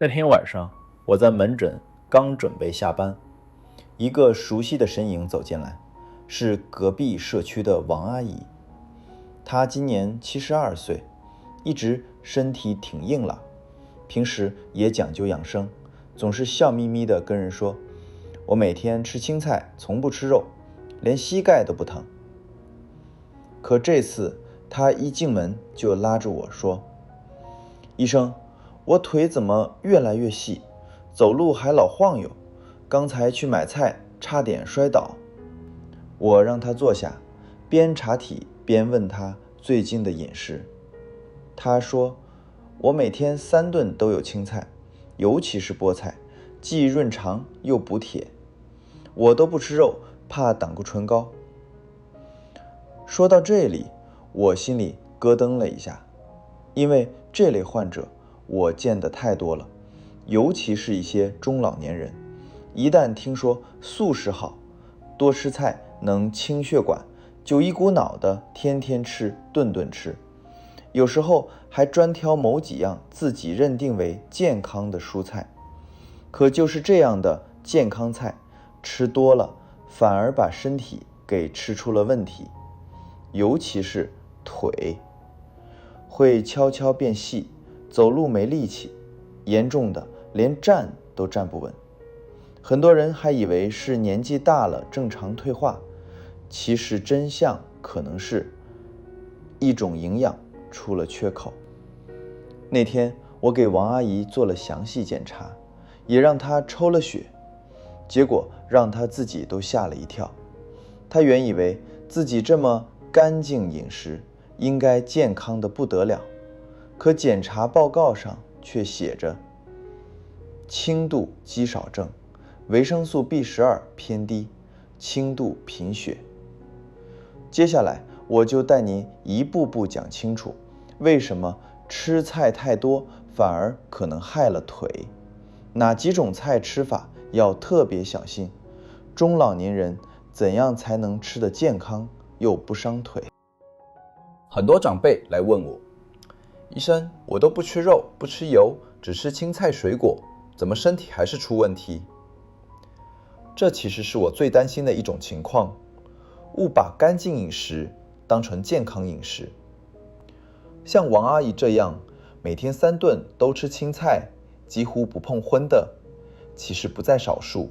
那天晚上，我在门诊刚准备下班，一个熟悉的身影走进来，是隔壁社区的王阿姨。她今年72岁，一直身体挺硬朗，平时也讲究养生，总是笑眯眯地跟人说：“我每天吃青菜，从不吃肉，连膝盖都不疼。”可这次她一进门就拉着我说：“医生，我腿怎么越来越细，走路还老晃悠，刚才去买菜差点摔倒。”我让他坐下，边查体边问他最近的饮食。他说：“我每天3顿都有青菜，尤其是菠菜，既润肠又补铁。我都不吃肉，怕胆固醇高。”说到这里，我心里咯噔了一下，因为这类患者我见得太多了，尤其是一些中老年人，一旦听说素食好，多吃菜能清血管，就一股脑的天天吃，顿顿吃，有时候还专挑某几样自己认定为健康的蔬菜。可就是这样的健康菜，吃多了反而把身体给吃出了问题，尤其是腿，会悄悄变细，走路没力气，严重的连站都站不稳。很多人还以为是年纪大了正常退化，其实真相可能是一种营养出了缺口。那天我给王阿姨做了详细检查，也让她抽了血，结果让她自己都吓了一跳。她原以为自己这么干净饮食，应该健康的不得了，可检查报告上却写着轻度肌少症，维生素 B12 偏低，轻度贫血。接下来我就带您一步步讲清楚，为什么吃菜太多反而可能害了腿，哪几种菜吃法要特别小心，中老年人怎样才能吃得健康又不伤腿。很多长辈来问我，医生，我都不吃肉，不吃油，只吃青菜水果，怎么身体还是出问题？这其实是我最担心的一种情况，误把干净饮食当成健康饮食。像王阿姨这样，每天3顿都吃青菜，几乎不碰荤的，其实不在少数。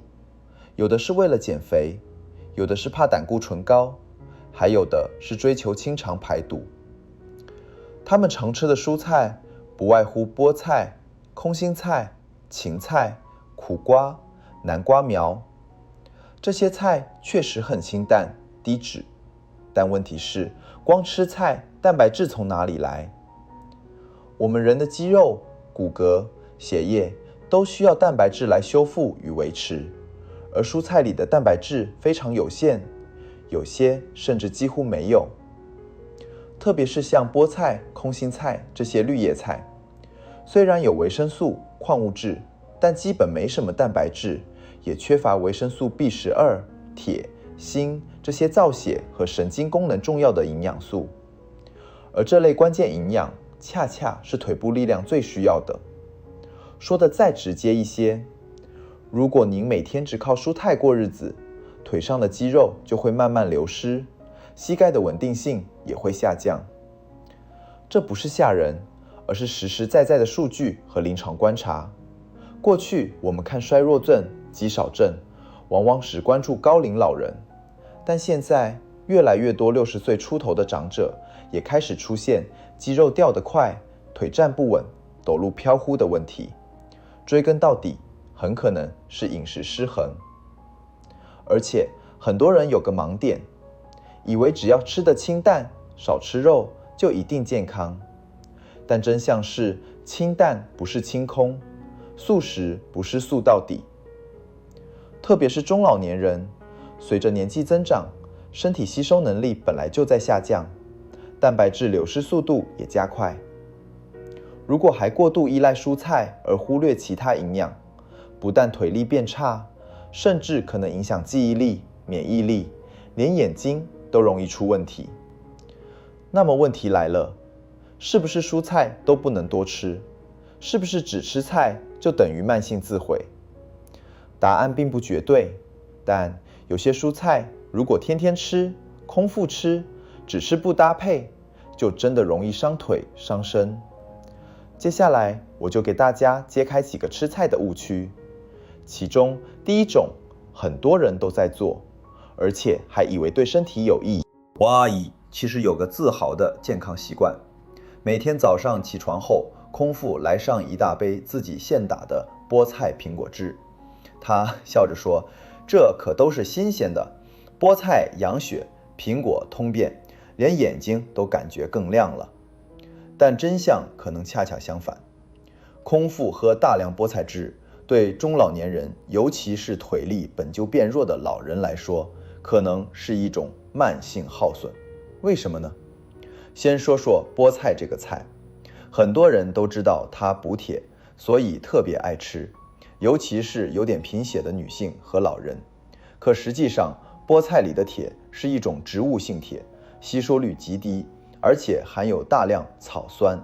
有的是为了减肥，有的是怕胆固醇高，还有的是追求清肠排毒。他们常吃的蔬菜不外乎菠菜、空心菜、芹菜、苦瓜、南瓜苗。这些菜确实很清淡低脂，但问题是光吃菜，蛋白质从哪里来？我们人的肌肉、骨骼、血液都需要蛋白质来修复与维持，而蔬菜里的蛋白质非常有限，有些甚至几乎没有。特别是像菠菜、空心菜这些绿叶菜，虽然有维生素、矿物质，但基本没什么蛋白质，也缺乏维生素 B12、铁、锌这些造血和神经功能重要的营养素。而这类关键营养恰恰是腿部力量最需要的。说的再直接一些，如果您每天只靠蔬菜过日子，腿上的肌肉就会慢慢流失，膝盖的稳定性也会下降。这不是吓人，而是实实在在的数据和临床观察。过去我们看衰弱症、肌少症，往往只关注高龄老人，但现在越来越多60岁出头的长者也开始出现肌肉掉得快、腿站不稳、走路飘忽的问题。追根到底，很可能是饮食失衡。而且很多人有个盲点，以为只要吃得清淡，少吃肉就一定健康。但真相是，清淡不是清空，素食不是素到底。特别是中老年人，随着年纪增长，身体吸收能力本来就在下降，蛋白质流失速度也加快。如果还过度依赖蔬菜而忽略其他营养，不但腿力变差，甚至可能影响记忆力、免疫力，连眼睛都容易出问题。那么问题来了，是不是蔬菜都不能多吃？是不是只吃菜就等于慢性自毁？答案并不绝对，但有些蔬菜如果天天吃、空腹吃，只吃不搭配，就真的容易伤腿伤身。接下来我就给大家揭开几个吃菜的误区，其中第一种很多人都在做，而且还以为对身体有益。我阿姨其实有个自豪的健康习惯，每天早上起床后空腹来上一大杯自己现打的菠菜苹果汁。她笑着说，这可都是新鲜的，菠菜养血，苹果通便，连眼睛都感觉更亮了。但真相可能恰恰相反，空腹喝大量菠菜汁对中老年人，尤其是腿力本就变弱的老人来说，可能是一种慢性耗损。为什么呢？先说说菠菜这个菜，很多人都知道它补铁，所以特别爱吃，尤其是有点贫血的女性和老人。可实际上，菠菜里的铁是一种植物性铁，吸收率极低，而且含有大量草酸。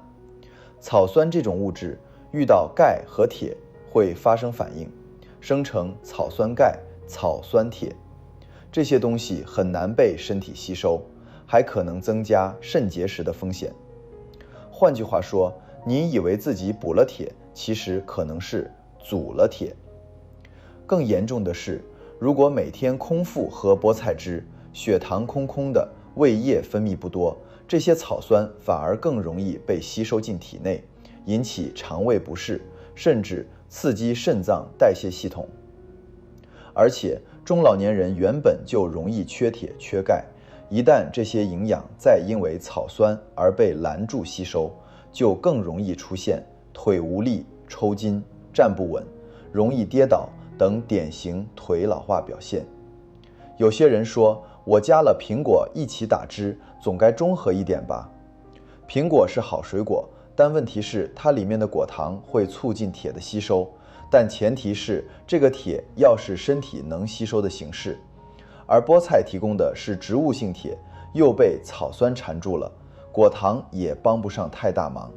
草酸这种物质遇到钙和铁会发生反应，生成草酸钙、草酸铁。这些东西很难被身体吸收，还可能增加肾结石的风险。换句话说，你以为自己补了铁，其实可能是阻了铁。更严重的是，如果每天空腹喝菠菜汁，血糖空空的，胃液分泌不多，这些草酸反而更容易被吸收进体内，引起肠胃不适，甚至刺激肾脏代谢系统。而且中老年人原本就容易缺铁缺钙，一旦这些营养再因为草酸而被拦住吸收，就更容易出现腿无力、抽筋、站不稳、容易跌倒等典型腿老化表现。有些人说，我加了苹果一起打汁，总该中和一点吧？苹果是好水果，但问题是它里面的果糖会促进铁的吸收，但前提是这个铁要是身体能吸收的形式。而菠菜提供的是植物性铁，又被草酸缠住了，果糖也帮不上太大忙。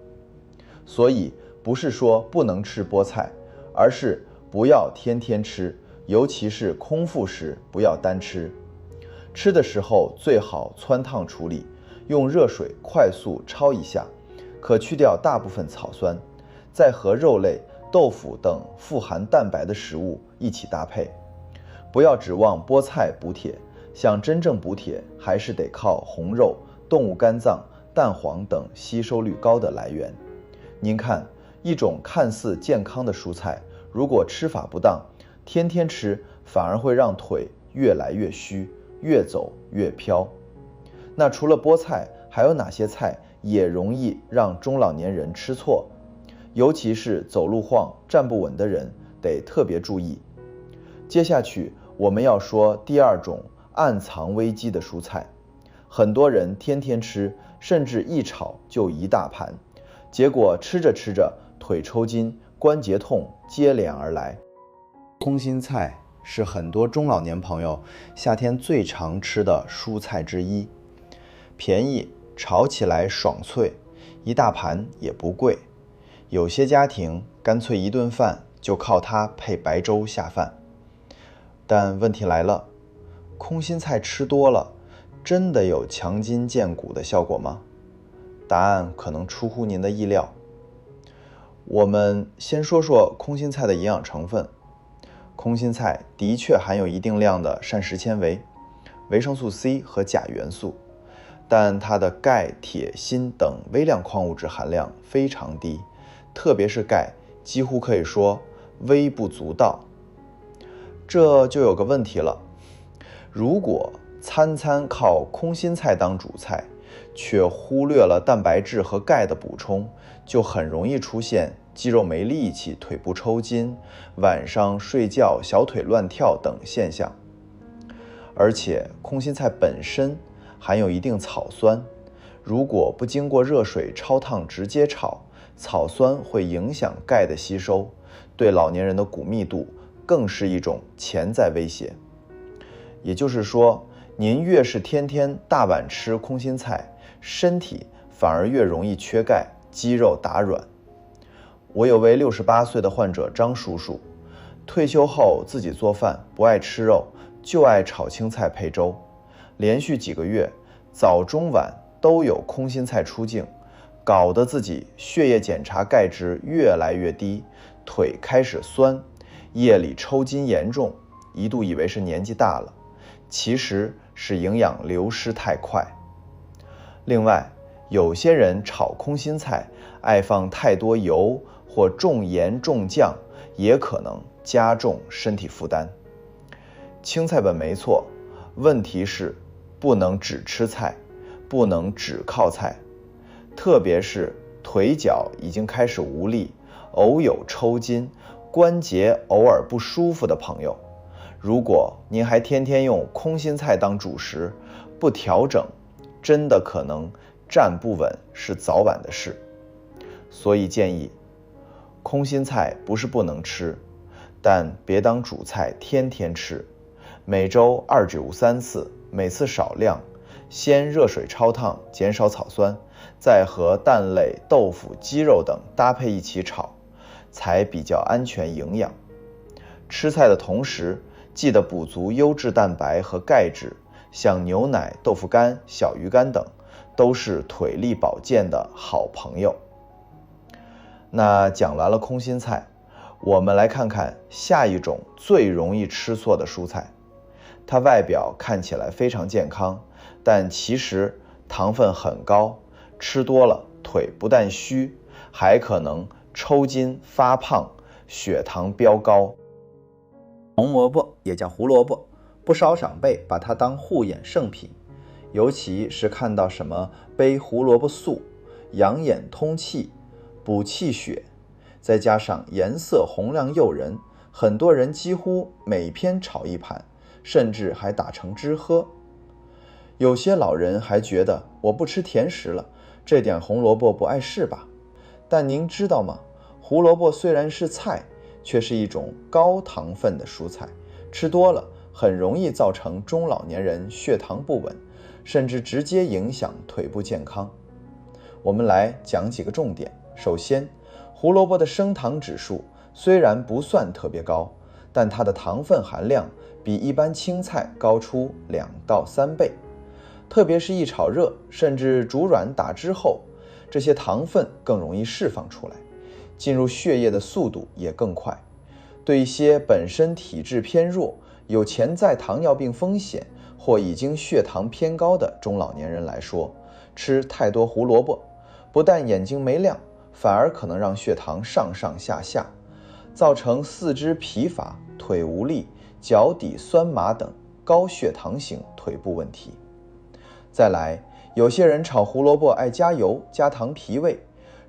所以不是说不能吃菠菜，而是不要天天吃，尤其是空腹时不要单吃。吃的时候最好汆烫处理，用热水快速焯一下，可去掉大部分草酸，再和肉类、豆腐等富含蛋白的食物一起搭配。不要指望菠菜补铁，想真正补铁，还是得靠红肉、动物肝脏、蛋黄等吸收率高的来源。您看，一种看似健康的蔬菜，如果吃法不当，天天吃反而会让腿越来越虚，越走越飘。那除了菠菜，还有哪些菜也容易让中老年人吃错？尤其是走路晃、站不稳的人，得特别注意。接下去我们要说第二种暗藏危机的蔬菜，很多人天天吃，甚至一炒就一大盘，结果吃着吃着腿抽筋、关节痛接连而来。空心菜是很多中老年朋友夏天最常吃的蔬菜之一，便宜，炒起来爽脆，一大盘也不贵，有些家庭干脆一顿饭就靠它配白粥下饭。但问题来了，空心菜吃多了，真的有强筋健骨的效果吗？答案可能出乎您的意料。我们先说说空心菜的营养成分。空心菜的确含有一定量的膳食纤维、维生素 C 和钾元素，但它的钙、铁、锌等微量矿物质含量非常低，特别是钙，几乎可以说微不足道。这就有个问题了，如果餐餐靠空心菜当主菜，却忽略了蛋白质和钙的补充，就很容易出现肌肉没力气、腿部抽筋、晚上睡觉小腿乱跳等现象。而且空心菜本身含有一定草酸，如果不经过热水焯烫直接炒，草酸会影响钙的吸收，对老年人的骨密度更是一种潜在威胁。也就是说，您越是天天大碗吃空心菜，身体反而越容易缺钙，肌肉打软。我有位68岁的患者张叔叔，退休后自己做饭，不爱吃肉，就爱炒青菜配粥，连续几个月早中晚都有空心菜出镜，搞得自己血液检查钙质越来越低，腿开始酸，夜里抽筋严重，一度以为是年纪大了，其实是营养流失太快。另外，有些人炒空心菜爱放太多油或重盐重酱，也可能加重身体负担。青菜本没错，问题是不能只吃菜，不能只靠菜，特别是腿脚已经开始无力，偶有抽筋，关节偶尔不舒服的朋友，如果您还天天用空心菜当主食，不调整，真的可能站不稳是早晚的事。所以建议，空心菜不是不能吃，但别当主菜天天吃，每周2至3次，每次少量，先热水焯烫，减少草酸，再和蛋类、豆腐、鸡肉等搭配一起炒，才比较安全营养。吃菜的同时，记得补足优质蛋白和钙质，像牛奶、豆腐干、小鱼干等，都是腿力保健的好朋友。那讲完了空心菜，我们来看看下一种最容易吃错的蔬菜。它外表看起来非常健康，但其实糖分很高，吃多了腿不但虚，还可能抽筋发胖，血糖飙高。红萝卜也叫胡萝卜，不少长辈把它当护眼圣品，尤其是看到什么杯胡萝卜素，养眼通气，补气血，再加上颜色红亮诱人，很多人几乎每篇炒一盘，甚至还打成汁喝。有些老人还觉得我不吃甜食了，这点红萝卜不碍事吧？但您知道吗？胡萝卜虽然是菜，却是一种高糖分的蔬菜，吃多了很容易造成中老年人血糖不稳，甚至直接影响腿部健康。我们来讲几个重点。首先，胡萝卜的升糖指数虽然不算特别高，但它的糖分含量比一般青菜高出2到3倍，特别是一炒热，甚至煮软打汁后，这些糖分更容易释放出来，进入血液的速度也更快。对一些本身体质偏弱、有潜在糖尿病风险或已经血糖偏高的中老年人来说，吃太多胡萝卜，不但眼睛没亮，反而可能让血糖上上下下，造成四肢疲乏、腿无力、脚底酸麻等高血糖型腿部问题。再来，有些人炒胡萝卜爱加油、加糖提味，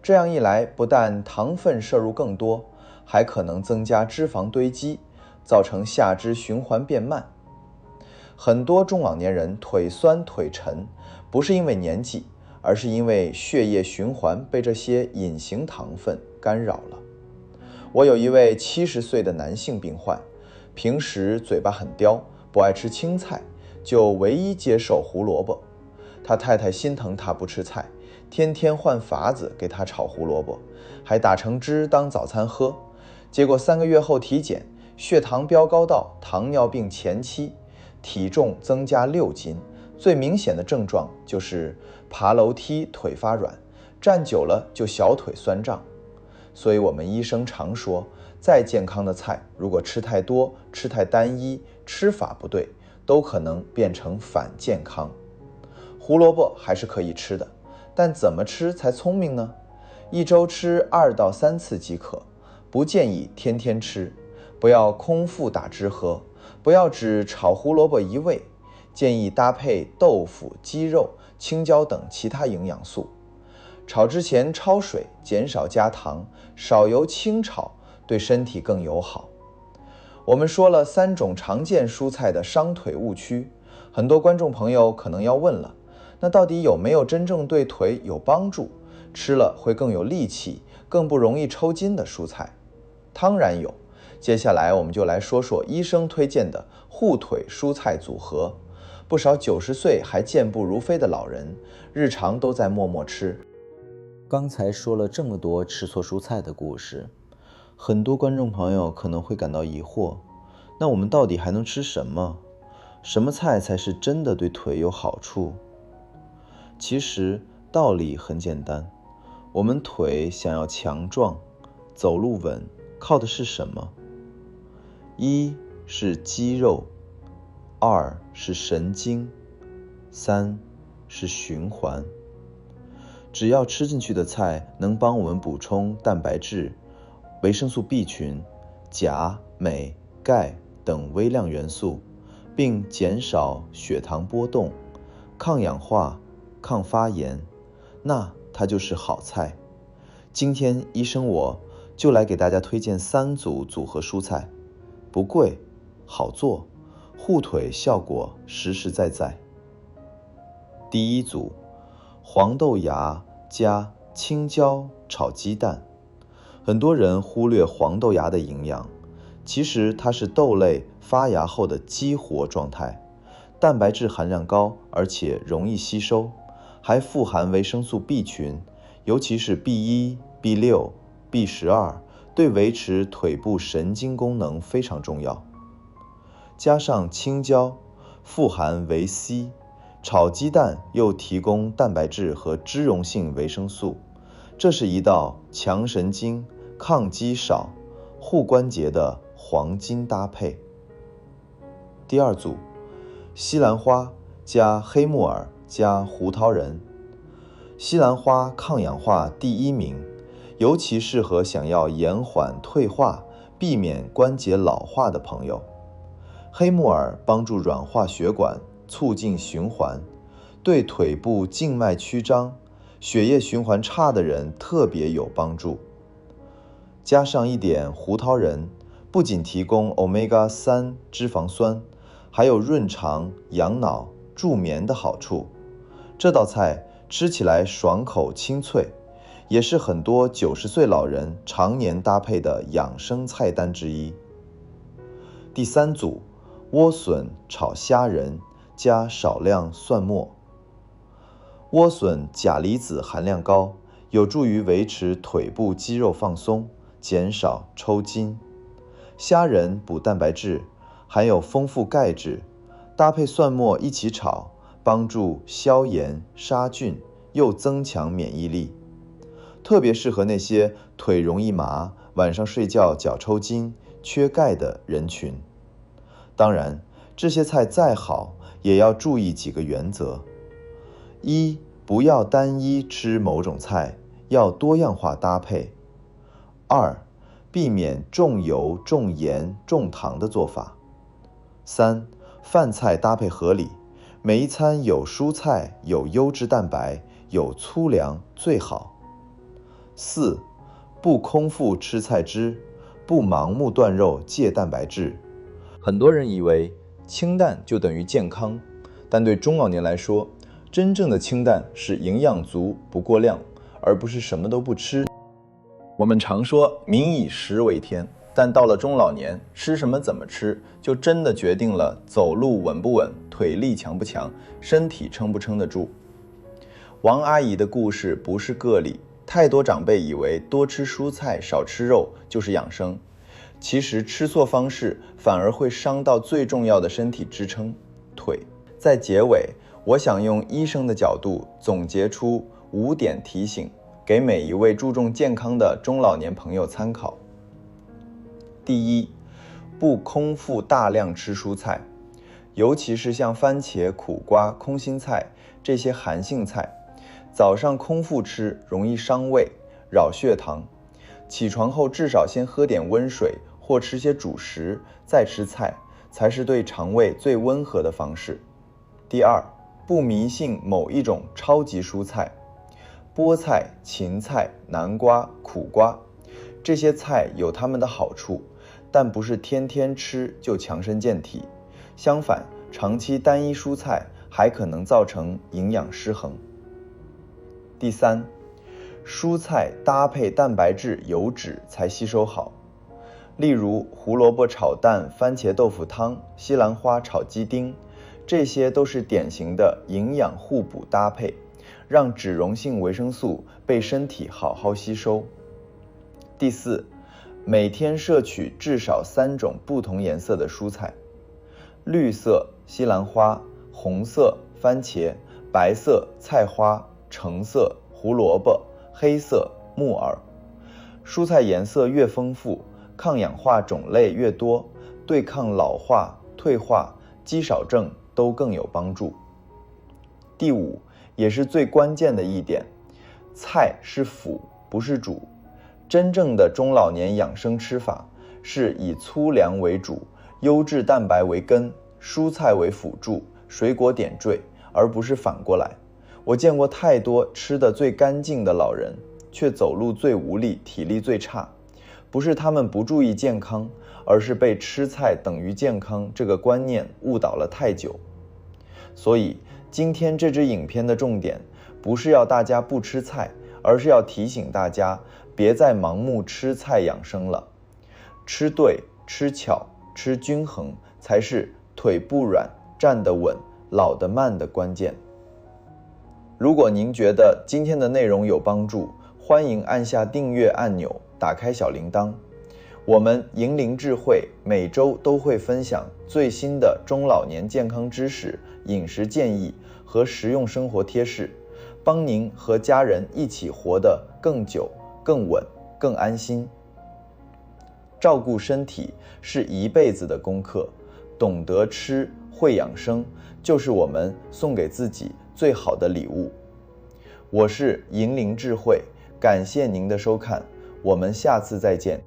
这样一来，不但糖分摄入更多，还可能增加脂肪堆积，造成下肢循环变慢。很多中老年人腿酸腿沉，不是因为年纪，而是因为血液循环被这些隐形糖分干扰了。我有一位70岁的男性病患，平时嘴巴很刁，不爱吃青菜，就唯一接受胡萝卜。他太太心疼他不吃菜，天天换法子给他炒胡萝卜，还打成汁当早餐喝。结果3个月后体检，血糖飙高到糖尿病前期，体重增加6斤，最明显的症状就是爬楼梯腿发软，站久了就小腿酸胀。所以我们医生常说，再健康的菜，如果吃太多、吃太单一、吃法不对，都可能变成反健康。胡萝卜还是可以吃的，但怎么吃才聪明呢？一周吃2到3次即可，不建议天天吃，不要空腹打汁喝，不要只炒胡萝卜一味，建议搭配豆腐、鸡肉、青椒等其他营养素。炒之前焯水，减少加糖，少油轻炒，对身体更友好。我们说了3种常见蔬菜的伤腿误区，很多观众朋友可能要问了，那到底有没有真正对腿有帮助，吃了会更有力气，更不容易抽筋的蔬菜？当然有。接下来我们就来说说医生推荐的护腿蔬菜组合。不少90岁还健步如飞的老人，日常都在默默吃。刚才说了这么多吃错蔬菜的故事，很多观众朋友可能会感到疑惑，那我们到底还能吃什么？什么菜才是真的对腿有好处？其实道理很简单，我们腿想要强壮，走路稳，靠的是什么？一是肌肉，二是神经，三是循环。只要吃进去的菜能帮我们补充蛋白质、维生素 B 群、钾、镁、钙等微量元素，并减少血糖波动、抗氧化、抗发炎，那它就是好菜。今天医生我就来给大家推荐3组组合蔬菜，不贵，好做，护腿效果实实在在。第一组，黄豆芽加青椒炒鸡蛋。很多人忽略黄豆芽的营养，其实它是豆类发芽后的激活状态，蛋白质含量高，而且容易吸收，还富含维生素 B 群，尤其是 B1、B6、B12，对维持腿部神经功能非常重要。加上青椒，富含维 C， 炒鸡蛋又提供蛋白质和脂溶性维生素，这是一道强神经、抗肌少、护关节的黄金搭配。第二组，西兰花加黑木耳加胡桃仁。西兰花抗氧化第1名，尤其适合想要延缓退化、避免关节老化的朋友。黑木耳帮助软化血管，促进循环，对腿部静脉曲张、血液循环差的人特别有帮助。加上一点胡桃仁，不仅提供 Omega-3 脂肪酸，还有润肠、养脑、助眠的好处。这道菜吃起来爽口清脆，也是很多90岁老人常年搭配的养生菜单之一。第三组，莴笋炒虾仁加少量蒜末。莴笋钾离子含量高，有助于维持腿部肌肉放松，减少抽筋。虾仁补蛋白质，含有丰富钙质，搭配蒜末一起炒，帮助消炎杀菌，又增强免疫力，特别适合那些腿容易麻、晚上睡觉脚抽筋、缺钙的人群。当然，这些菜再好，也要注意几个原则：一、不要单一吃某种菜，要多样化搭配；二、避免重油、重盐、重糖的做法；三、饭菜搭配合理，每一餐有蔬菜、有优质蛋白、有粗粮最好；四、不空腹吃菜汁，不盲目断肉戒蛋白质。很多人以为清淡就等于健康，但对中老年来说，真正的清淡是营养足不过量，而不是什么都不吃。我们常说民以食为天，但到了中老年，吃什么怎么吃，就真的决定了走路稳不稳，腿力强不强，身体撑不撑得住。王阿姨的故事不是个例，太多长辈以为多吃蔬菜少吃肉就是养生，其实吃错方式反而会伤到最重要的身体支撑——腿。在结尾，我想用医生的角度总结出5点提醒，给每一位注重健康的中老年朋友参考。第一，不空腹大量吃蔬菜，尤其是像番茄、苦瓜、空心菜这些寒性菜，早上空腹吃容易伤胃、扰血糖，起床后至少先喝点温水或吃些主食，再吃菜，才是对肠胃最温和的方式。第二，不迷信某一种超级蔬菜，菠菜、芹菜、南瓜、苦瓜，这些菜有它们的好处，但不是天天吃就强身健体，相反，长期单一蔬菜还可能造成营养失衡。第三，蔬菜搭配蛋白质、油脂才吸收好，例如胡萝卜炒蛋、番茄豆腐汤、西兰花炒鸡丁，这些都是典型的营养互补搭配，让脂溶性维生素被身体好好吸收。第四，每天摄取至少3种不同颜色的蔬菜：绿色西兰花、红色番茄、白色菜花、橙色胡萝卜、黑色木耳。蔬菜颜色越丰富，抗氧化种类越多，对抗老化、退化、肌少症都更有帮助。第五，也是最关键的一点，菜是辅，不是主。真正的中老年养生吃法是以粗粮为主，优质蛋白为根，蔬菜为辅助，水果点缀，而不是反过来。我见过太多吃得最干净的老人，却走路最无力，体力最差。不是他们不注意健康，而是被吃菜等于健康这个观念误导了太久。所以今天这支影片的重点不是要大家不吃菜，而是要提醒大家别再盲目吃菜养生了。吃对、吃巧、吃均衡才是腿不软、站得稳、老得慢的关键。如果您觉得今天的内容有帮助，欢迎按下订阅按钮，打开小铃铛。我们银龄智慧每周都会分享最新的中老年健康知识、饮食建议和实用生活贴士，帮您和家人一起活得更久、更稳、更安心。照顾身体是一辈子的功课，懂得吃、会养生，就是我们送给自己最好的礼物。我是银龄智慧，感谢您的收看，我们下次再见。